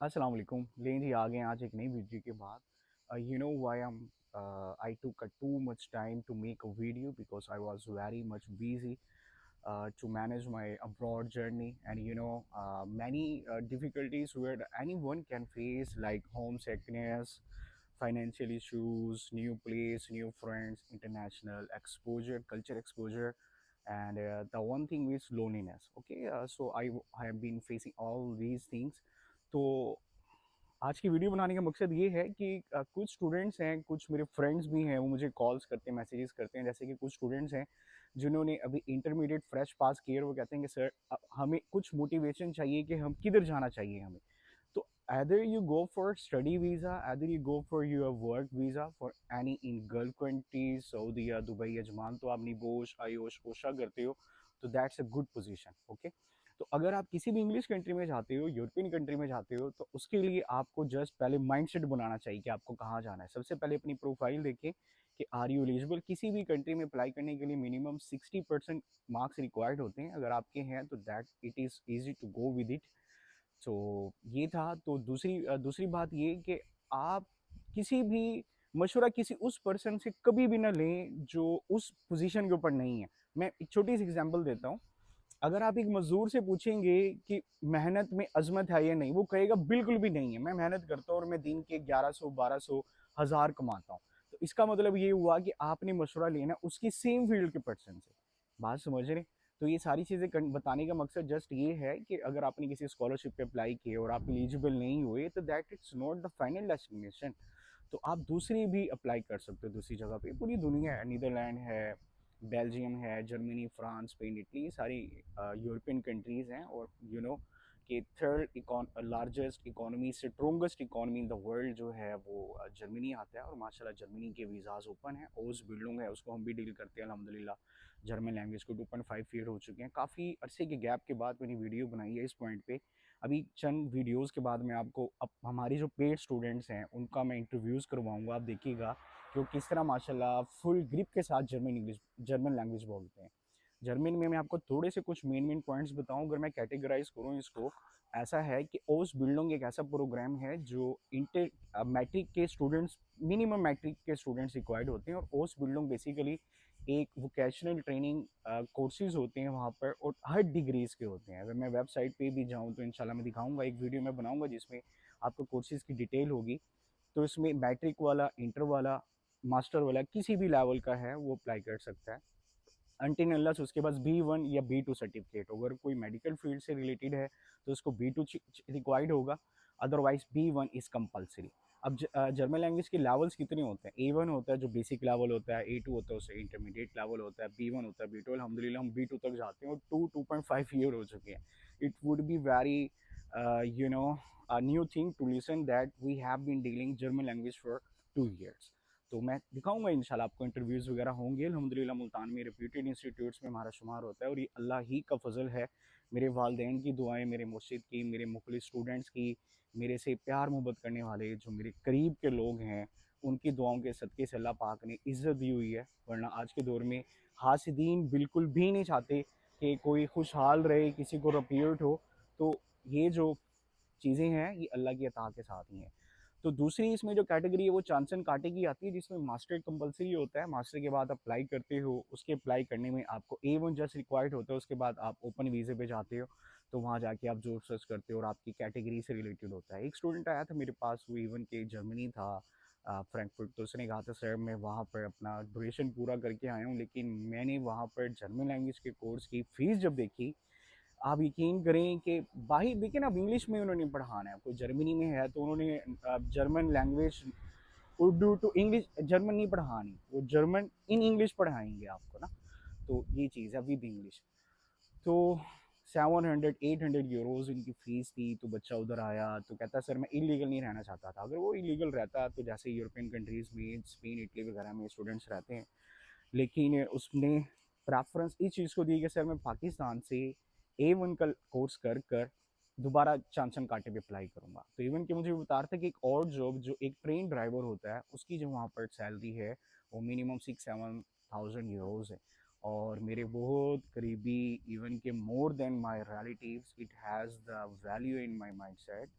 अस्सलाम वालेकुम। लें जी आ गए आज एक नई वीडियो के बाद। You know why I took too much time to make a video because I was very much busy to manage my abroad journey, and many difficulties where anyone can face, like homesickness, financial issues, new place, new friends, international exposure, culture exposure, and the one thing is loneliness. Okay, so I have been facing all these things. तो आज की video बनाने का मकसद ये है कि कुछ स्टूडेंट्स हैं, कुछ मेरे फ्रेंड्स भी हैं, वो मुझे कॉल्स करते हैं, मैसेजेस करते हैं। जैसे कि कुछ स्टूडेंट्स हैं जिन्होंने अभी इंटरमीडिएट फ्रेश पास किया और वो कहते हैं कि सर हमें कुछ मोटिवेशन चाहिए कि हम किधर जाना चाहिए हमें। तो either you go for study visa, either you go for your work visa for any in Gulf countries, Saudi या दुबई, अजमान तो आप निबोश, आयोश, ओशा करते हो, तो that's a good position. Okay, तो अगर आप किसी भी इंग्लिश कंट्री में जाते हो, यूरोपियन कंट्री में जाते हो, तो उसके लिए आपको जस्ट पहले माइंडसेट बनाना चाहिए कि आपको कहाँ जाना है। सबसे पहले अपनी प्रोफाइल देखें कि आर यू एलिजिबल। किसी भी कंट्री में अप्लाई करने के लिए मिनिमम 60% मार्क्स रिक्वायर्ड होते हैं। अगर आपके हैं तो that it is easy to go with it. तो ये था। तो दूसरी बात ये कि आप किसी भी मशवरा किसी उस पर्सन से कभी भी ना लें जो उस पोजीशन के ऊपर नहीं है। मैं एक छोटी सी एग्जांपल देता हूँ। अगर आप एक मजदूर से पूछेंगे कि मेहनत में अजमत है या नहीं, वो कहेगा बिल्कुल भी नहीं है, मैं मेहनत करता हूँ और मैं दिन के 1100, 1200, 1000 कमाता हूँ। तो इसका मतलब ये हुआ कि आपने मशवरा लेना उसकी सेम फील्ड के पर्सन से। बात समझ रहे? तो ये सारी चीज़ें बताने का मकसद जस्ट ये है कि अगर आपने किसी स्कॉलरशिप पे अप्लाई किए और आप एलिजिबल नहीं हुए, तो that it's not the final destination. तो आप दूसरी भी अप्लाई कर सकते हो दूसरी जगह पे। पूरी दुनिया है, नीदरलैंड है, बेल्जियम है, जर्मनी, फ्रांस, स्पेन, इटली, ये सारी यूरोपियन कंट्रीज़ हैं। और कि third largest economy, strongest economy in the world जो है वो जर्मनी आता है। और माशाल्लाह जर्मनी के वीज़ाज़ ओपन है। ओस बिल्डिंग है, उसको हम भी डील करते हैं अल्हम्दुलिल्लाह। जर्मन लैंग्वेज को 2.5 ईयर हो चुके हैं। काफ़ी अरसे के गैप के बाद मैंने वीडियो बनाई है इस पॉइंट पे। अभी चंद वीडियोस के बाद मैं आपको अब हमारी जो पेड स्टूडेंट्स हैं उनका मैं इंटरव्यूज़ करवाऊंगा। आप देखिएगा कि वो किस तरह माशाल्लाह फुल ग्रिप के साथ जर्मन लैंग्वेज बोलते हैं। जर्मन में मैं आपको थोड़े से कुछ मेन पॉइंट्स बताऊं। अगर मैं कैटेगराइज करूं इसको, ऐसा है कि ओस बिल्डिंग एक ऐसा प्रोग्राम है जो इंटर मैट्रिक के स्टूडेंट्स, मिनिमम मैट्रिक के स्टूडेंट्स रिक्वायर्ड होते हैं। और ओस बिल्डिंग बेसिकली एक वोकेशनल ट्रेनिंग कोर्सेज होते हैं वहाँ पर, और हर डिग्रीज के होते हैं। अगर मैं वेबसाइट पे भी जाऊँ तो इंशाल्लाह मैं दिखाऊंगा, एक वीडियो मैं बनाऊंगा जिसमें आपको कोर्सेज की डिटेल होगी। तो इसमें मैट्रिक वाला, इंटर वाला, मास्टर वाला, किसी भी लेवल का है वो अप्लाई कर सकता है। अनटिल अनलेस उसके पास B1 या B2 सर्टिफिकेट। अगर कोई मेडिकल फील्ड से रिलेटेड है तो उसको B2 रिक्वायर्ड होगा, अदरवाइज B1 इज़ कंपलसरी। अब जर्मन लैंग्वेज के लेवल्स कितने होते हैं? A1 होता है जो बेसिक लेवल होता है, A2 होता है उससे इंटरमीडिएट लेवल होता है, B1 होता है, B2, अलहमदिल्ला हम B2 तक जाते हैं और 2.5 ईयर हो चुके हैं। It would be very you know new thing to listen that we have been dealing German language for 2 years. तो मैं दिखाऊंगा इंशाल्लाह, आपको इंटरव्यूज़ वगैरह होंगे। अल्हम्दुलिल्लाह मुल्तान में रेप्यूटेड इंस्टीट्यूट्स में हमारा शुमार होता है और ये अल्लाह ही का फजल है। मेरे वालदेन की दुआएं, मेरे मुर्शिद की, मेरे मुखलिस स्टूडेंट्स की, मेरे से प्यार मोहब्बत करने वाले जो मेरे करीब के लोग हैं, उनकी दुआओं के सदक़े से अल्लाह पाक ने इज़्ज़त दी हुई है। वरना आज के दौर में हासिदीन बिल्कुल भी नहीं चाहते कि कोई खुशहाल रहे, किसी को रपीट हो। तो ये जो चीज़ें हैं ये अल्लाह की अता के साथ ही हैं। तो दूसरी इसमें जो कैटेगरी है वो चांसन कांटे की आती है, जिसमें मास्टर कंपलसरी होता है। मास्टर के बाद अप्लाई करते हो, उसके अप्लाई करने में आपको A1 जस्ट रिक्वायर्ड होता है। उसके बाद आप ओपन वीज़े पे जाते हो, तो वहाँ जाके आप जो सर्च करते हो और आपकी कैटेगरी से रिलेटेड होता है। एक स्टूडेंट आया था मेरे पास, वो इवन के जर्मनी था, फ्रैंकफर्ट। तो उसने कहा था सर मैं वहाँ पर अपना ड्यूरेशन पूरा करके आया हूँ, लेकिन मैंने वहाँ पर जर्मन लैंग्वेज के कोर्स की फ़ीस जब देखी, आप यकीन करें कि बाहर देखिए ना, अब इंग्लिश में उन्होंने पढ़ाना है। कोई जर्मनी में है तो उन्होंने German language, Urdu to English, German नहीं पढ़ानी, वो जर्मन इन इंग्लिश पढ़ाएंगे आपको ना। तो ये चीज़ है विद इंग्लिश। तो 700-800 यूरोज़ इनकी फ़ीस थी। तो बच्चा उधर आया तो कहता सर मैं इलीगल नहीं रहना चाहता था। अगर वो इलीगल रहता तो जैसे यूरोपियन कंट्रीज़ में, स्पेन, इटली वगैरह में स्टूडेंट्स रहते हैं, लेकिन उसने प्रेफरेंस इस चीज़ को दी कि सर मैं पाकिस्तान से A1 का कोर्स कर कर दोबारा चांसन कांटे पे अप्लाई करूँगा। तो इवन कि मुझे बता रहा था कि एक और जॉब जो एक ट्रेन ड्राइवर होता है उसकी जो वहाँ पर सैलरी है वो मिनिमम 6-7 थाउजेंड यूरोज़ है। और मेरे बहुत करीबी, इवन के more than my relatives, it has the value in my mind set.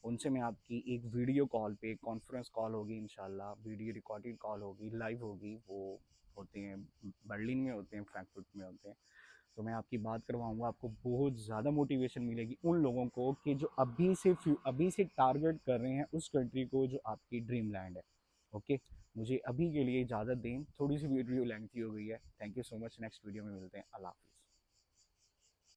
उनसे मैं आपकी एक वीडियो कॉल पे, कॉन्फ्रेंस कॉल होगी इंशाल्लाह, वीडियो रिकॉर्डेड कॉल होगी, लाइव होगी। वो होते हैं बर्लिन में, होते हैं फ्रैंकफर्ट में होते हैं। तो मैं आपकी बात करवाऊँगा, आपको बहुत ज़्यादा मोटिवेशन मिलेगी उन लोगों को कि जो अभी से टारगेट कर रहे हैं उस कंट्री को जो आपकी ड्रीम लैंड है। ओके, मुझे अभी के लिए इजाज़त दें, थोड़ी सी वीडियो लेंथी हो गई है। Thank you so much, next video में मिलते हैं। अल्लाह हाफ़िज़।